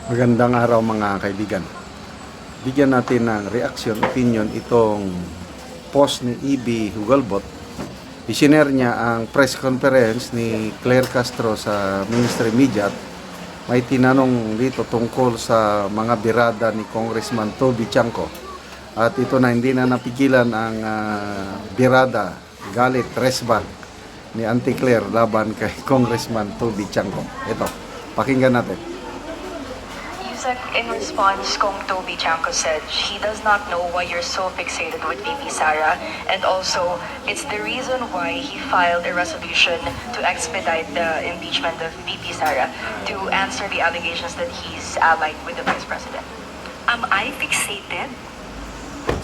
Magandang araw mga kaibigan. Bigyan natin ng reaction, opinion itong post ni E.B. Hugalbot. Isinare niya ang press conference ni Claire Castro sa Ministry Media. May tinanong dito tungkol sa mga birada ni Congressman Toby Chanco. At ito na hindi na napigilan ang birada, galit, resback ni Auntie Claire laban kay Congressman Toby Chanco. Ito, pakinggan natin. In response, Kong Toby Chanco said he does not know why you're so fixated with VP Sara, and also it's the reason why he filed a resolution to expedite the impeachment of VP Sara to answer the allegations that he's allied with the Vice President. Am I fixated?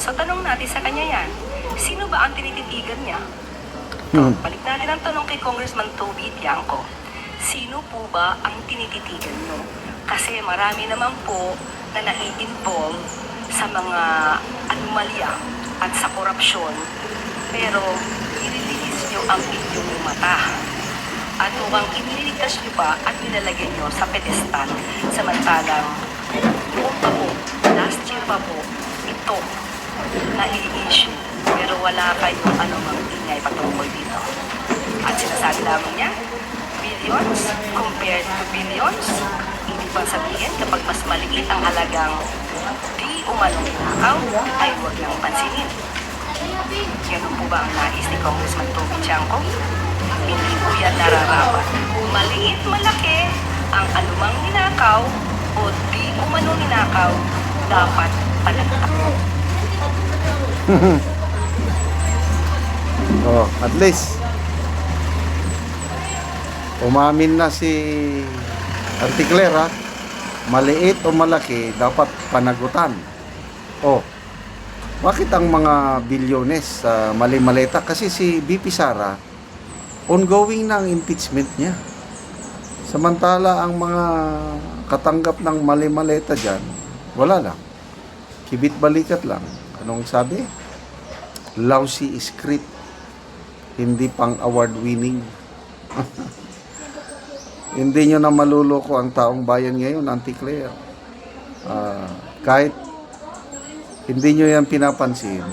So tanong natin sa kanya yan, sino ba ang tinititigan niya? Balik natin ang tanong kay Congressman Toby Chanco. Sino po ba ang tinititigan niyo? Kasi marami naman po na nai-involve sa mga anomalya at sa korupsyon, pero nililinis niyo ang inyong mata. At mukhang iniligtas niyo pa at nilalagay niyo sa pedestal. Samantalang noong pa po, last year pa po, ito na-i-issue, pero wala kayong anumang ingay patungkol dito. At sinasabi lamang niya, billions compared to billions. Hindi bang sabihin kapag mas maliit ang halagang di umanong nakaw ay huwag nang pansinin. Ganun po ba ang nais ni Congressman Toby Chanco? Hindi po yan nararapat. Maliit malaki ang anumang ninakaw o di umanong ninakaw dapat palagtak. Oh, at least umamin na si Auntie Claire, ha? Maliit o malaki dapat panagutan. Oh, bakit ang mga bilyones mali-maleta? Kasi si VP Sara ongoing na ang impeachment niya. Samantala ang mga katanggap ng mali-maleta dyan, wala lang, kibit balikat lang. Anong sabi? Lousy script, hindi pang award winning. Hindi nyo na maluloko ang taong bayan ngayon, Auntie Claire. Kahit hindi nyo yan pinapansin,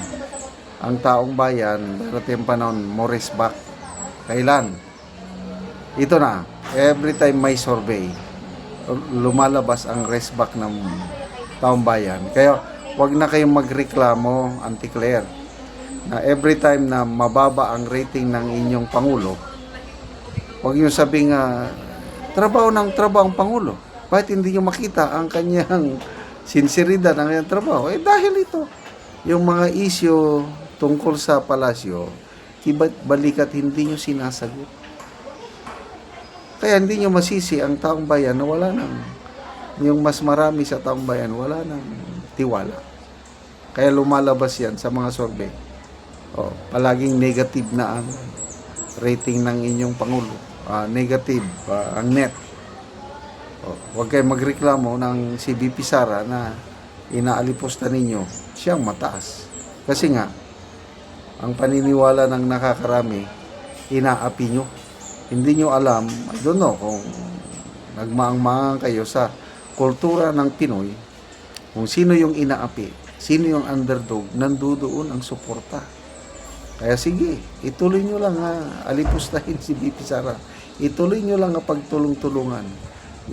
ang taong bayan, darating panahon, more back. Kailan? Ito na, every time may survey, lumalabas ang resback ng taong bayan. Kaya, wag na kayong magreklamo, Auntie Claire, na every time na mababa ang rating ng inyong Pangulo, wag nyo sabing trabaho ng trabaho ang Pangulo. Bakit hindi nyo makita ang kanyang sinseridad ng kanyang trabaho? Dahil ito, yung mga isyo tungkol sa palasyo, kibat balikat hindi nyo sinasagot. Kaya hindi nyo masisi ang taong bayan na wala nang, yung mas marami sa taong bayan, wala nang tiwala. Kaya lumalabas yan sa mga survey. Palaging negative na ang rating ng inyong Pangulo. Negative ang net. Huwag kayong magreklamo ng si VP Sara na inaalipusta ninyo siyang mataas. Kasi nga, ang paniniwala ng nakakarami, inaapi nyo. Hindi nyo alam, I don't know, kung nagmaang-maang kayo sa kultura ng Pinoy, kung sino yung inaapi, sino yung underdog, nandoon ang suporta. Kaya sige, ituloy nyo lang alipustahin si VP Sara. Ituloy nyo lang pagtulong-tulungan.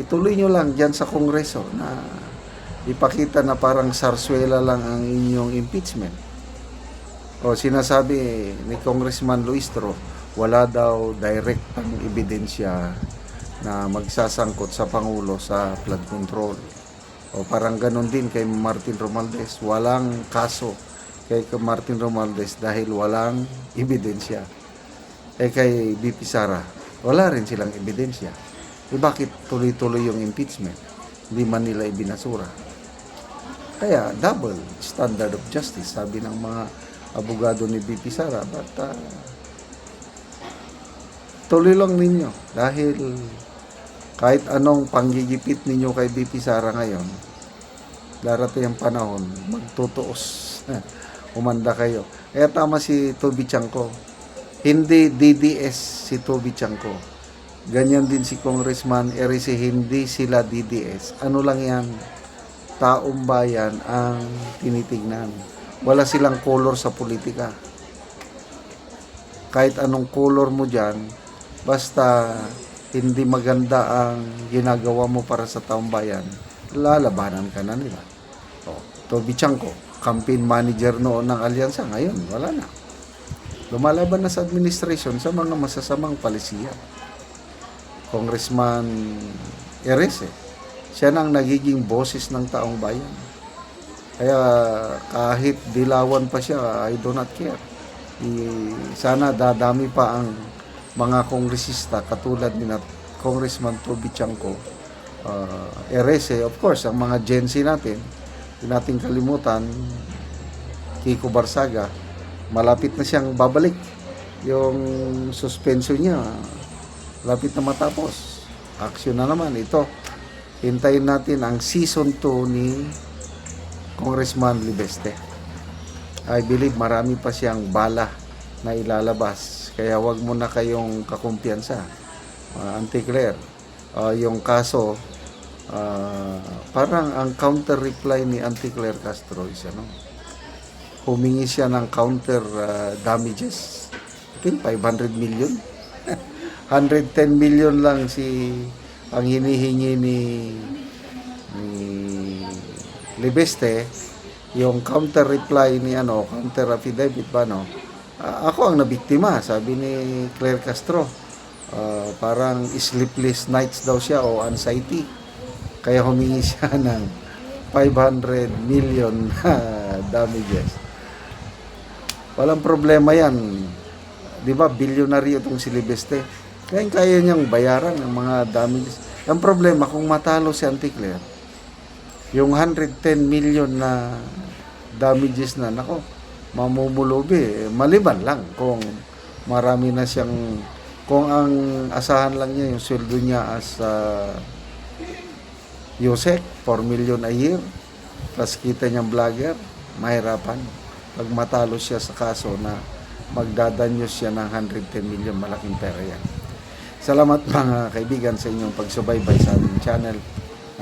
Ituloy nyo lang dyan sa Kongreso na ipakita na parang sarswela lang ang inyong impeachment. Sinasabi ni Congressman Luistro, wala daw direktang ebidensya na magsasangkot sa Pangulo sa flood control. Parang ganon din kay Martin Romualdez, walang kaso kay Martin Romualdez dahil walang ebidensya. Kay VP Sara, wala rin silang ebidensya. Bakit tuloy-tuloy yung impeachment? Hindi man nila ibinasura. Kaya double standard of justice, sabi ng mga abogado ni VP Sara. But tuloy lang ninyo dahil kahit anong panggigipit ninyo kay VP Sara ngayon, darating ang panahon, magtutuos. Umanda kayo. Kaya tama si Toby Chanco. Hindi DDS si Toby Chanco. Ganyan din si Congressman Erice, hindi sila DDS. Ano lang yan, taong bayan ang tinitignan. Wala silang color sa politika. Kahit anong color mo dyan, basta hindi maganda ang ginagawa mo para sa taong bayan, lalabanan ka na nila. Toby Chanco, campaign manager noon ng alyansa, ngayon wala na. Lumalaban na sa administration sa mga masasamang palisiya. Congressman Erese, siya nang nagiging boses ng taong bayan. Kaya kahit dilawan pa siya, I do not care. Sana dadami pa ang mga kongresista katulad ni Congressman Toby Chanco, Erese, of course, ang mga Gen Z natin, hindi natin kalimutan, Kiko Barsaga, malapit na siyang babalik. Yung suspension niya, lapit na matapos. Action na naman ito. Hintayin natin ang season 2 ni Congressman Libeste. I believe marami pa siyang bala na ilalabas. Kaya wag mo na kayong kakumpiyansa. Auntie Claire, yung kaso, parang ang counter reply ni Auntie Claire Castro is humingi siya ng counter damages. I think 500 million. 110 million lang ang hinihingi ni Libeste. Yung counter reply ni counter affidavit ba ako ang nabiktima, sabi ni Claire Castro. Parang sleepless nights daw siya o anxiety. Kaya humingi siya ng 500 million damages. Walang problema yan. Di ba, bilyonaryo itong si Libeste. Kaya niyang bayaran ang mga damages. Ang problema, kung matalo si Auntie Claire, yung 110 million na damages na, mamumulubi. Maliban lang kung marami na siyang, kung ang asahan lang niya, yung sweldo niya as Yusek, 4 million a year, plus kita niyang vlogger, mahirapan. Pag matalo siya sa kaso na magdadanyos siya ng 110 million, malaking pera yan. Salamat mga kaibigan sa inyong pagsubaybay sa aming channel.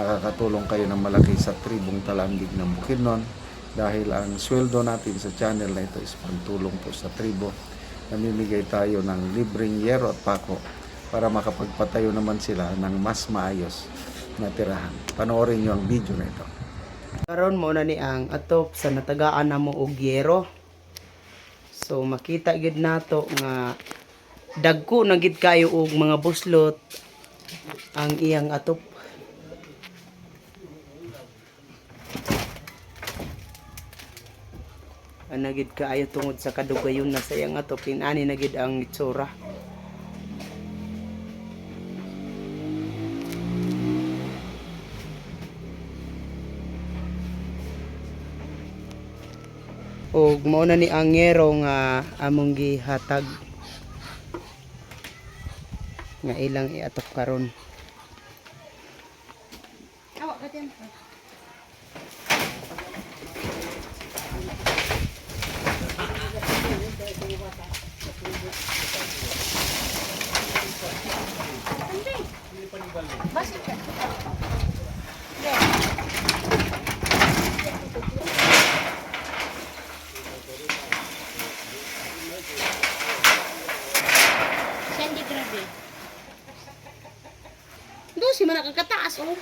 Nakakatulong kayo ng malaki sa tribong Talandig ng Bukidnon dahil ang sweldo natin sa channel na ito is pantulong po sa tribo. Namimigay tayo ng libreng yero at pako para makapagpatayo naman sila ng mas maayos na tirahan. Panoorin nyo ang video na ito. Karon mo na ni ang atop sa natagaan na mo og yero. So makita gid nato nga dagko na gid kayo og mga buslot ang iyang atop. Anagid kaayo tungod sa kadugayon na sa iyang atop, tinani na gid ang itsura. Og mao na ni ang yero nga among gihatag nga ilang iatop karon. Sandy grabe. Doon si mana kakataas oh.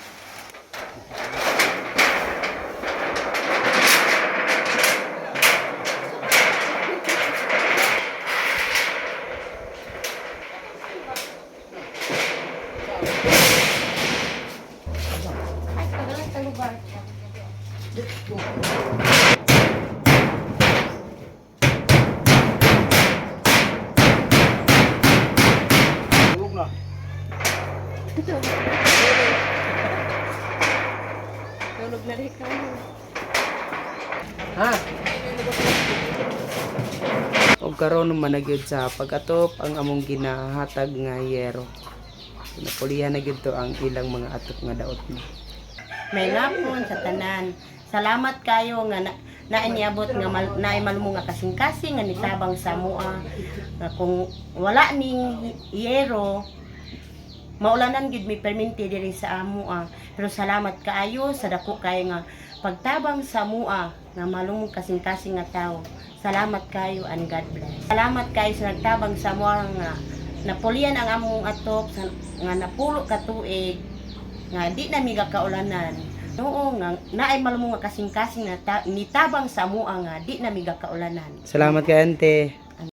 Ay, pagalan sa lugar. Tulog na rin kayo. Og karon man na gyud sa pag-atop ang among ginahatag nga yero. Napulihan na gyud to ang ilang mga atop nga daot na. May ngapon sa tanan. Salamat kayo nga nainiabot nga naimalmo nga kasing-kasing nga nitabang sa mua. Nga kung wala ning yero, maulanan gid mi perminti diri sa amoa. Pero salamat kaayo sa dako kay nga pagtabang sa amoa nga malumong kasing-kasing nga tawo. Salamat kayo and God bless. Salamat kayo sa nagtabang sa amoa nga napulian ang among atop nga napulo ka tuig nga di na mi kaulanan. Oo nga naay malumong nga kasing-kasing nga nitabang sa amoa nga di na mi kaulanan. Salamat kay ante. And